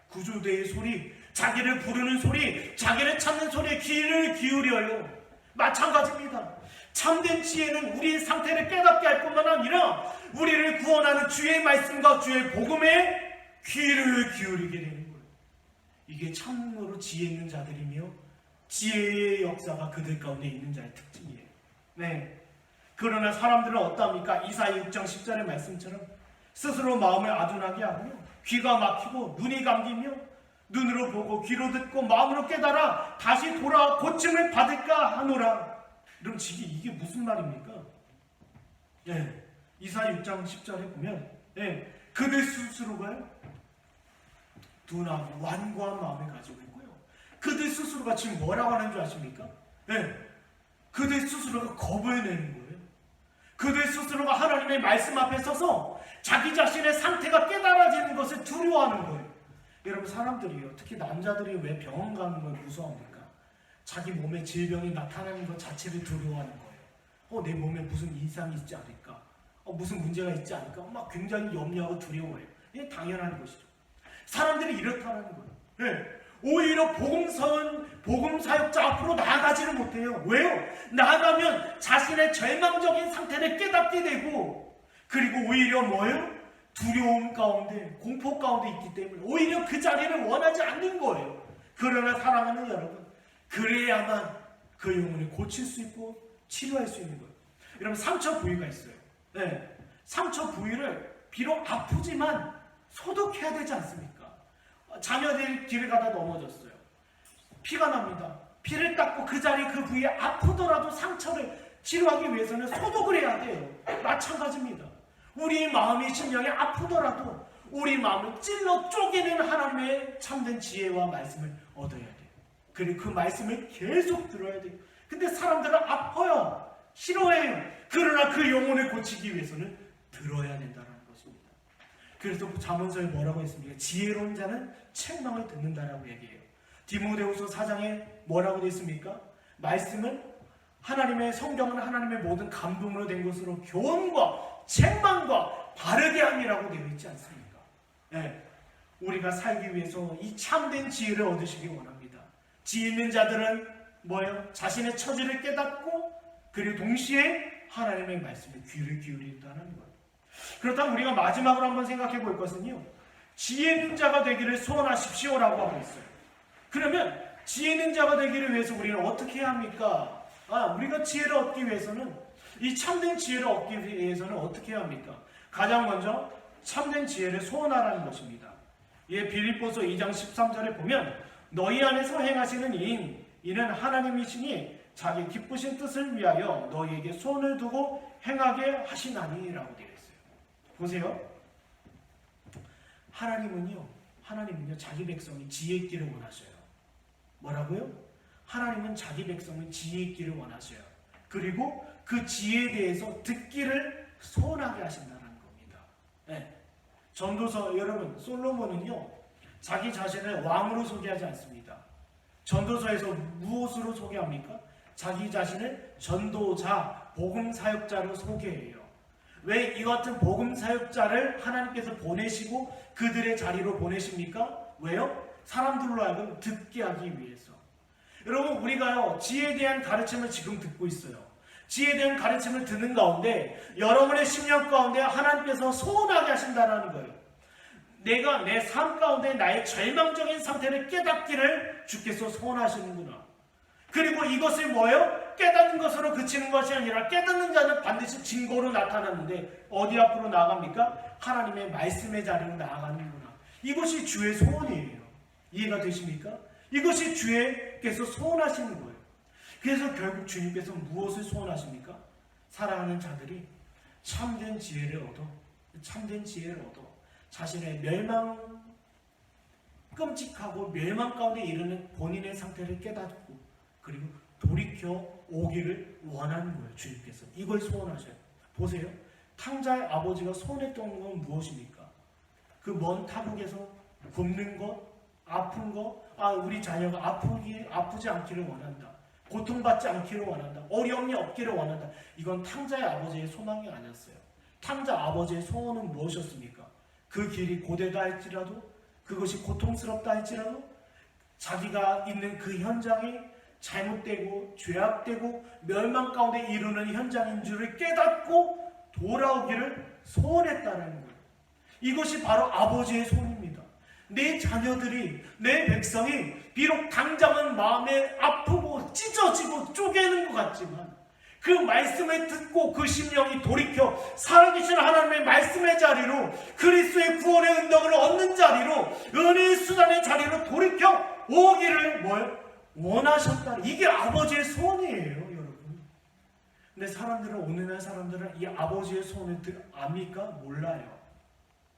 구조대의 소리, 자기를 부르는 소리, 자기를 찾는 소리에 귀를 기울여요. 마찬가지입니다. 참된 지혜는 우리의 상태를 깨닫게 할 뿐만 아니라 우리를 구원하는 주의 말씀과 주의 복음에 귀를 기울이게 되는 거예요. 이게 참으로 지혜 있는 자들이며 지혜의 역사가 그들 가운데 있는 자의 특징이에요. 네. 그러나 사람들은 어떠합니까? 이사야 6장 10절의 말씀처럼 스스로 마음을 아둔하게 하고요, 귀가 막히고 눈이 감기며 눈으로 보고 귀로 듣고 마음으로 깨달아 다시 돌아와 고침을 받을까 하노라. 그럼 이게 무슨 말입니까? 예, 이사야 6장 10절에 보면 그들 스스로가요 둔하고 완고한 마음을 가지고 있고요, 그들 스스로가 지금 뭐라고 하는 줄 아십니까? 그들 스스로가 겁을 내는 거예요. 그들 스스로가 하나님의 말씀 앞에 서서 자기 자신의 상태가 깨달아지는 것을 두려워하는 거예요. 여러분, 사람들이요, 특히 남자들이 왜 병원 가는 걸 무서워합니까? 자기 몸에 질병이 나타나는 것 자체를 두려워하는 거예요. 내 몸에 무슨 이상이 있지 않을까? 무슨 문제가 있지 않을까? 막 굉장히 염려하고 두려워해요. 이게 당연한 것이죠. 사람들이 이렇다는 거예요. 오히려 복음 사역자 앞으로 나아가지를 못해요. 왜요? 나아가면 자신의 절망적인 상태를 깨닫게 되고, 그리고 오히려 뭐예요? 두려움 가운데, 공포 가운데 있기 때문에 오히려 그 자리를 원하지 않는 거예요. 그러나 사랑하는 여러분, 그래야만 그 영혼을 고칠 수 있고 치료할 수 있는 거예요. 여러분, 상처 부위가 있어요. 상처 부위를 비록 아프지만 소독해야 되지 않습니까? 자녀들이 길을 가다 넘어졌어요. 피가 납니다. 피를 닦고 그 자리 그 부위에 아프더라도 상처를 치료하기 위해서는 소독을 해야 돼요. 마찬가지입니다. 우리 마음이 심령이 아프더라도 우리 마음을 찔러 쪼개는 하나님의 참된 지혜와 말씀을 얻어야 돼요. 그리고 그 말씀을 계속 들어야 돼요. 근데 사람들은 아파요. 싫어해요. 그러나 그 영혼을 고치기 위해서는 들어야 된다는 것입니다. 그래서 잠언서에 뭐라고 했습니까? 지혜로운 자는 책망을 듣는다라고 얘기해요. 디모데후서 4장에 뭐라고 되어 있습니까? 말씀은 하나님의 성경은 하나님의 모든 감동으로 된 것으로 교훈과 책망과 바르게 함이라고 되어 있지 않습니까? 우리가 살기 위해서 이 참된 지혜를 얻으시기 원합니다. 지혜 있는 자들은 뭐예요? 자신의 처지를 깨닫고 그리고 동시에 하나님의 말씀에 귀를 기울인다는 거예요. 그렇다면 우리가 마지막으로 한번 생각해 볼 것은요, 지혜 있는 자가 되기를 소원하십시오라고 하고 있어요. 그러면 지혜 있는 자가 되기를 위해서 우리는 어떻게 해야 합니까? 우리가 지혜를 얻기 위해서는, 이 참된 지혜를 얻기 위해서는 어떻게 해야 합니까? 가장 먼저 참된 지혜를 소원하라는 것입니다. 빌립보서 2장 13절에 보면 너희 안에서 행하시는 이는 하나님이시니 자기 기쁘신 뜻을 위하여 너희에게 소원을 두고 행하게 하시나니라고 되어 있어요. 보세요. 하나님은요 자기 백성이 지혜 있기를 원하셔요. 뭐라고요? 하나님은 자기 백성이 지혜 있기를 원하셔요. 그리고 그 지혜에 대해서 듣기를 소원하게 하신다는 겁니다. 전도서, 여러분, 솔로몬은요 자기 자신을 왕으로 소개하지 않습니다. 전도서에서 무엇으로 소개합니까? 자기 자신을 전도자, 복음 사역자로 소개해요. 왜 이 같은 복음 사역자를 하나님께서 보내시고 그들의 자리로 보내십니까? 왜요? 사람들로 하여금 듣게 하기 위해서. 여러분, 우리가요, 지혜에 대한 가르침을 지금 듣고 있어요. 지혜에 대한 가르침을 듣는 가운데 여러분의 심령 가운데 하나님께서 소원하게 하신다는 거예요. 내가 내 삶 가운데 나의 절망적인 상태를 깨닫기를 주께서 소원하시는구나. 그리고 이것을 뭐예요? 깨닫는 것으로 그치는 것이 아니라 깨닫는 자는 반드시 증거로 나타나는데 어디 앞으로 나아갑니까? 하나님의 말씀의 자리로 나아가는구나. 이것이 주의 소원이에요. 이해가 되십니까? 이것이 주께서 소원하시는 거예요. 그래서 결국 주님께서 무엇을 소원하십니까? 사랑하는 자들이 참된 지혜를 얻어 자신의 끔찍하고 멸망 가운데 이르는 본인의 상태를 깨닫고 그리고 돌이켜 오기를 원하는 거예요. 주님께서 이걸 소원하셔요. 보세요. 탕자의 아버지가 소원했던 건 무엇입니까? 그 먼 타국에서 굶는 것, 아픈 것, 우리 자녀가 아프지 않기를 원한다. 고통받지 않기를 원한다. 어려움이 없기를 원한다. 이건 탕자의 아버지의 소망이 아니었어요. 탕자 아버지의 소원은 무엇이었습니까? 그 길이 고되다 할지라도, 그것이 고통스럽다 할지라도, 자기가 있는 그 현장이 잘못되고 죄악되고 멸망 가운데 이르는 현장인 줄을 깨닫고 돌아오기를 소원했다는 거예요. 이것이 바로 아버지의 소원입니다. 내 자녀들이, 내 백성이 비록 당장은 마음에 아프고 찢어지고 쪼개는 것 같지만 그 말씀을 듣고 그 심령이 돌이켜 살아계신 하나님의 말씀의 자리로, 그리스도의 구원의 은덕을 얻는 자리로, 은혜의 수단의 자리로 돌이켜 오기를 원하셨다. 이게 아버지의 소원이에요, 여러분. 근데 오늘날 사람들은 이 아버지의 소원을 압니까? 몰라요.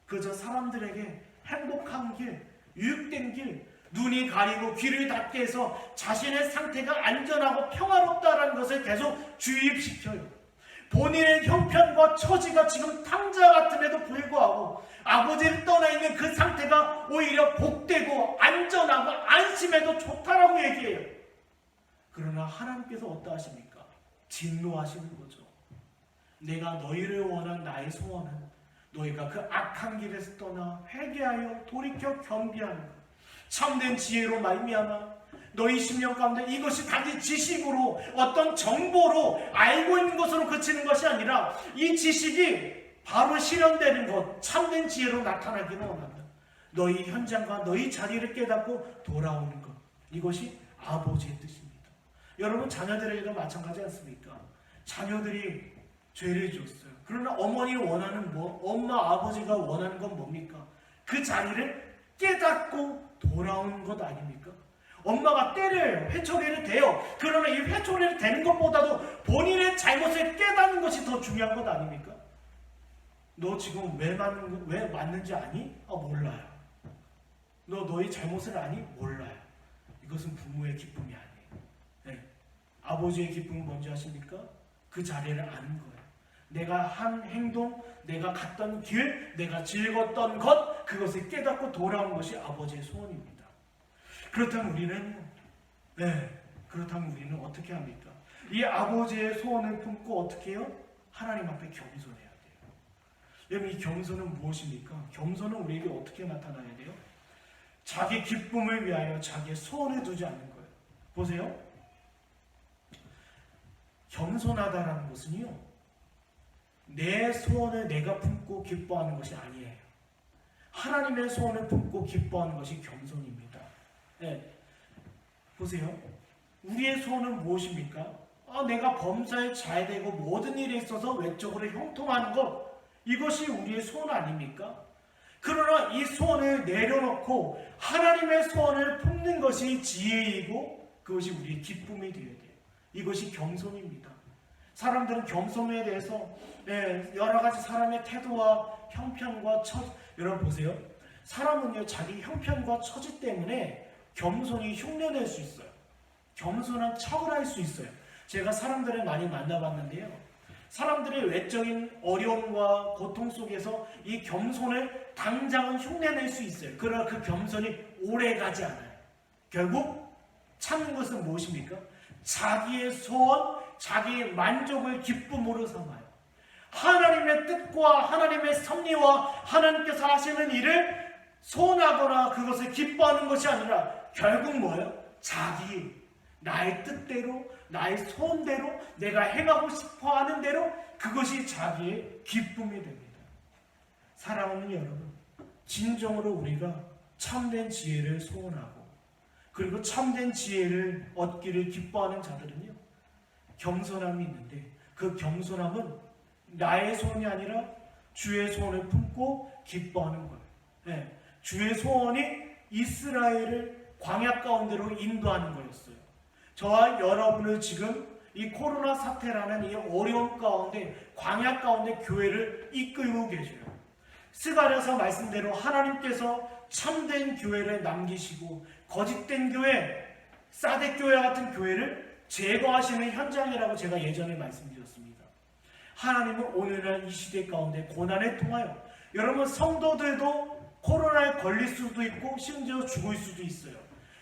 그저 사람들에게 행복한 길, 유익된 길, 눈이 가리고 귀를 닫게 해서 자신의 상태가 안전하고 평화롭다는 것을 계속 주입시켜요. 본인의 형편과 처지가 지금 탕자 같음에도 불구하고 아버지를 떠나 있는 그 상태가 오히려 복되고 안전하고 안심해도 좋다라고 얘기해요. 그러나 하나님께서 어떠하십니까? 진노하시는 거죠. 내가 너희를 원한 나의 소원은 너희가 그 악한 길에서 떠나 회개하여 돌이켜 겸비하는 것, 참된 지혜로 말미암아 너희 심령 가운데 이것이 단지 지식으로, 어떤 정보로 알고 있는 것으로 그치는 것이 아니라 이 지식이 바로 실현되는 것, 참된 지혜로 나타나기를 원한다. 너희 현장과 너희 자리를 깨닫고 돌아오는 것, 이것이 아버지의 뜻입니다. 여러분, 자녀들에게도 마찬가지 않습니까? 자녀들이 죄를 지었어요. 그러나 어머니 원하는 엄마 아버지가 원하는 건 뭡니까? 그 자리를 깨닫고 돌아오는 것 아닙니까? 엄마가 때려요. 회초리를 대요. 그러나 이 회초리를 대는 것보다도 본인의 잘못을 깨닫는 것이 더 중요한 것 아닙니까? 너 지금 왜 맞는지 아니? 몰라요. 너희 잘못을 아니? 몰라요. 이것은 부모의 기쁨이 아니에요. 네. 아버지의 기쁨은 뭔지 아십니까? 그 자리를 아는 거예요. 내가 한 행동, 내가 갔던 길, 내가 즐겼던 것, 그것을 깨닫고 돌아온 것이 아버지의 소원입니다. 그렇다면 우리는 어떻게 합니까? 이 아버지의 소원을 품고 어떻게 해요? 하나님 앞에 겸손해야 돼요. 여러분, 이 겸손은 무엇입니까? 겸손은 우리에게 어떻게 나타나야 돼요? 자기 기쁨을 위하여 자기의 소원을 두지 않는 거예요. 보세요. 겸손하다라는 것은요, 내 소원을 내가 품고 기뻐하는 것이 아니에요. 하나님의 소원을 품고 기뻐하는 것이 겸손입니다. 네. 보세요. 우리의 소원은 무엇입니까? 내가 범사에 잘 되고 모든 일에 있어서 외적으로 형통하는 것, 이것이 우리의 소원 아닙니까? 그러나 이 소원을 내려놓고 하나님의 소원을 품는 것이 지혜이고 그것이 우리의 기쁨이 되어야 돼요. 이것이 겸손입니다. 사람들은 겸손에 대해서 여러 가지 사람의 태도와 형편과 처지, 여러분 보세요. 사람은요, 자기 형편과 처지 때문에 겸손히 흉내낼 수 있어요. 겸손한 척을 할 수 있어요. 제가 사람들을 많이 만나봤는데요, 사람들의 외적인 어려움과 고통 속에서 이 겸손을 당장은 흉내낼 수 있어요. 그러나 그 겸손이 오래가지 않아요. 결국 찾는 것은 무엇입니까? 자기의 소원, 자기의 만족을 기쁨으로 삼아요. 하나님의 뜻과 하나님의 섭리와 하나님께서 하시는 일을 소원하거나 그것을 기뻐하는 것이 아니라 결국 뭐예요? 나의 뜻대로, 나의 소원대로, 내가 행하고 싶어하는 대로 그것이 자기의 기쁨이 됩니다. 사랑하는 여러분, 진정으로 우리가 참된 지혜를 소원하고 그리고 참된 지혜를 얻기를 기뻐하는 자들은요, 겸손함이 있는데 그 겸손함은 나의 소원이 아니라 주의 소원을 품고 기뻐하는 거예요. 네, 주의 소원이 이스라엘을 광야 가운데로 인도하는 거였어요. 저와 여러분을 지금 이 코로나 사태라는 이 어려움 가운데 광야 가운데 교회를 이끌고 계셔요. 스가랴서 말씀대로 하나님께서 참된 교회를 남기시고 거짓된 교회, 사대 교회 같은 교회를 제거하시는 현장이라고 제가 예전에 말씀드렸습니다. 하나님은 오늘날 이 시대 가운데 고난을 통하여 여러분 성도들도 코로나에 걸릴 수도 있고 심지어 죽을 수도 있어요.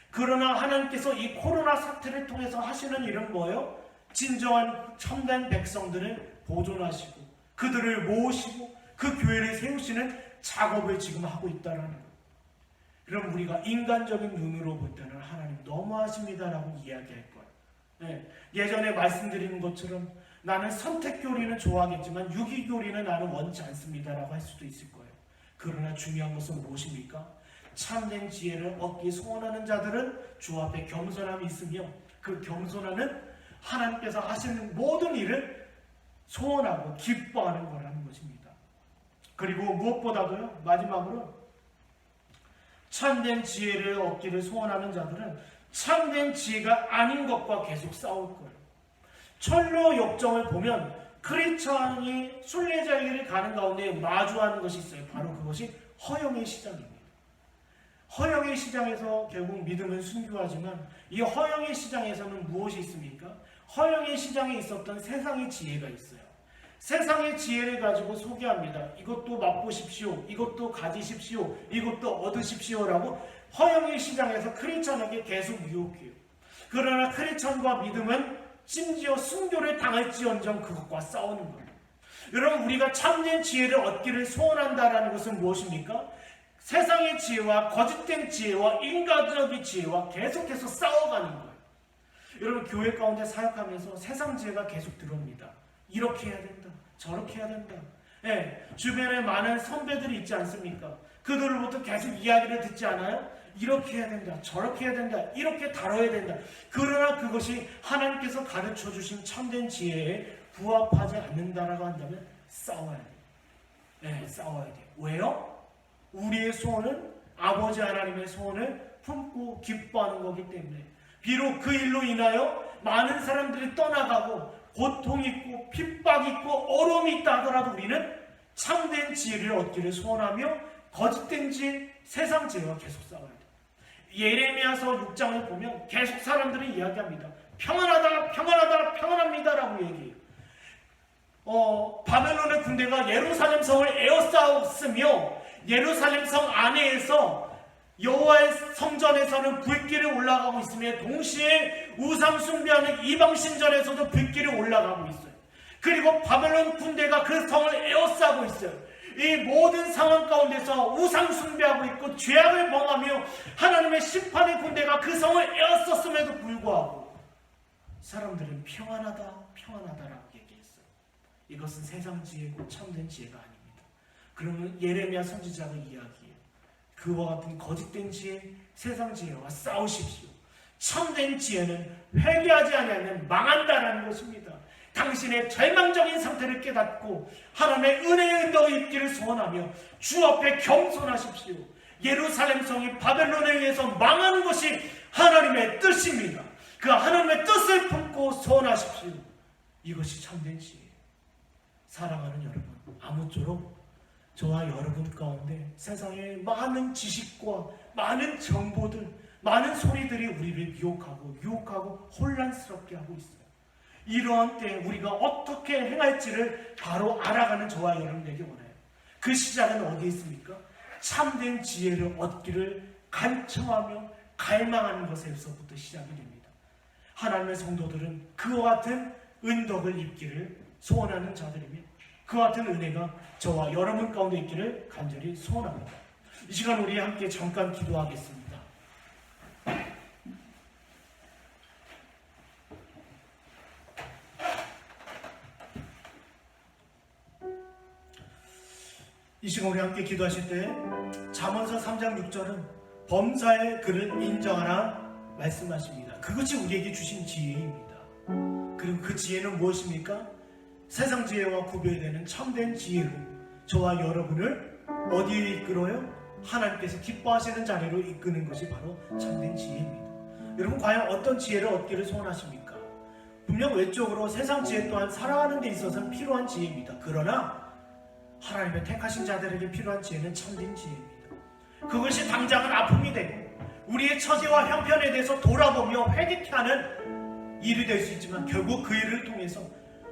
그러나 하나님께서 이 코로나 사태를 통해서 하시는 일은 뭐예요? 진정한 참된 백성들을 보존하시고 그들을 모으시고 그 교회를 세우시는 작업을 지금 하고 있다는 거예요. 그럼 우리가 인간적인 눈으로 볼 때는 하나님 너무하십니다라고 이야기할 거예요. 네, 예전에 말씀드린 것처럼 나는 선택교리는 좋아하겠지만 유기교리는 나는 원치 않습니다라고 할 수도 있을 거예요. 그러나 중요한 것은 무엇입니까? 참된 지혜를 얻기 소원하는 자들은 주 앞에 겸손함이 있으며 그 겸손함은 하나님께서 하시는 모든 일을 소원하고 기뻐하는 거라는 것입니다. 그리고 무엇보다도요, 마지막으로 참된 지혜를 얻기를 소원하는 자들은 참된 지혜가 아닌 것과 계속 싸울 거예요. 철로 역정을 보면 크리스천이 순례자의 길을 가는 가운데 마주하는 것이 있어요. 바로 그것이 허영의 시장입니다. 허영의 시장에서 결국 믿음은 순교하지만 이 허영의 시장에서는 무엇이 있습니까? 허영의 시장에 있었던 세상의 지혜가 있어요. 세상의 지혜를 가지고 소개합니다. 이것도 맛보십시오. 이것도 가지십시오. 이것도 얻으십시오라고 허영의 시장에서 크리스천에게 계속 유혹해요. 그러나 크리스천과 믿음은 심지어 순교를 당할지언정 그것과 싸우는 거예요. 여러분, 우리가 참된 지혜를 얻기를 소원한다는 것은 무엇입니까? 세상의 지혜와 거짓된 지혜와 인간적인 지혜와 계속해서 싸워가는 거예요. 여러분, 교회 가운데 사역하면서 세상 지혜가 계속 들어옵니다. 이렇게 해야 된다. 저렇게 해야 된다. 예, 주변에 많은 선배들이 있지 않습니까? 그들로부터 계속 이야기를 듣지 않아요? 이렇게 해야 된다. 저렇게 해야 된다. 이렇게 다뤄야 된다. 그러나 그것이 하나님께서 가르쳐 주신 참된 지혜에 부합하지 않는다라고 한다면 싸워야 돼요. 예, 싸워야 돼요. 왜요? 우리의 소원은 아버지 하나님의 소원을 품고 기뻐하는 거기 때문에 비록 그 일로 인하여 많은 사람들이 떠나가고 고통 있고 핍박 있고 어려움이 있다 하더라도 우리는 참된 지혜를 얻기를 소원하며 거짓된 지혜, 세상 지혜와 계속 싸워야 돼요. 예레미야서 6장을 보면 계속 사람들이 이야기합니다. 평안하다, 평안하다, 평안합니다라고 얘기해요. 바벨론의 군대가 예루살렘 성을 에워싸웠으며 예루살렘 성 안에서 여호와의 성전에서는 불길이 올라가고 있으며 동시에 우상 숭배하는 이방 신전에서도 불길이 올라가고 있어요. 그리고 바벨론 군대가 그 성을 에워싸고 있어요. 이 모든 상황 가운데서 우상 숭배하고 있고 죄악을 범하며 하나님의 심판의 군대가 그 성을 에워쌌음에도 불구하고 사람들은 평안하다, 평안하다라고 얘기했어요. 이것은 세상 지혜고 참된 지혜가 아닙니다. 그러면 예레미야 선지자가 이야기해요. 그와 같은 거짓된 지혜, 세상 지혜와 싸우십시오. 참된 지혜는 회개하지 아니하면 망한다라는 것입니다. 당신의 절망적인 상태를 깨닫고 하나님의 은혜의 은덕을 입기를 소원하며 주 앞에 겸손하십시오. 예루살렘 성이 바벨론에 의해서 망하는 것이 하나님의 뜻입니다. 그 하나님의 뜻을 품고 소원하십시오. 이것이 참된 지혜예요. 사랑하는 여러분, 아무쪼록 저와 여러분 가운데 세상의 많은 지식과 많은 정보들, 많은 소리들이 우리를 유혹하고 혼란스럽게 하고 있어요. 이러한 때 우리가 어떻게 행할지를 바로 알아가는 저와 여러분에게 원해요. 그 시작은 어디에 있습니까? 참된 지혜를 얻기를 간청하며 갈망하는 것에서부터 시작이 됩니다. 하나님의 성도들은 그와 같은 은덕을 입기를 소원하는 자들이며 그와 같은 은혜가 저와 여러분 가운데 있기를 간절히 소원합니다. 이 시간 우리 함께 잠깐 기도하겠습니다. 시간 우리 함께 기도하실 때 잠언서 3장 6절은 범사의 그를 인정하라 말씀하십니다. 그것이 우리에게 주신 지혜입니다. 그리고 그 지혜는 무엇입니까? 세상 지혜와 구별되는 참된 지혜로 저와 여러분을 어디에 이끌어요? 하나님께서 기뻐하시는 자리로 이끄는 것이 바로 참된 지혜입니다. 여러분 과연 어떤 지혜를 얻기를 소원하십니까? 분명 외적으로 세상 지혜 또한 살아가는 데 있어서는 필요한 지혜입니다. 그러나 하나님의 택하신 자들에게 필요한 지혜는 참된 지혜입니다. 그것이 당장은 아픔이 되고 우리의 처지와 형편에 대해서 돌아보며 회개케 하는 일이 될 수 있지만 결국 그 일을 통해서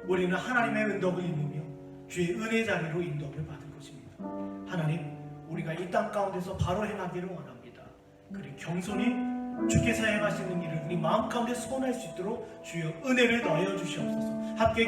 우리는 하나님의 은덕을 입으며 주의 은혜 자리로 인도를 받을 것입니다. 하나님, 우리가 이 땅 가운데서 바로 행하기를 원합니다. 그리고 겸손히 주께서 행하시는 일을 우리 마음 가운데 소원할 수 있도록 주여 은혜를 넣어 주시옵소서. 함께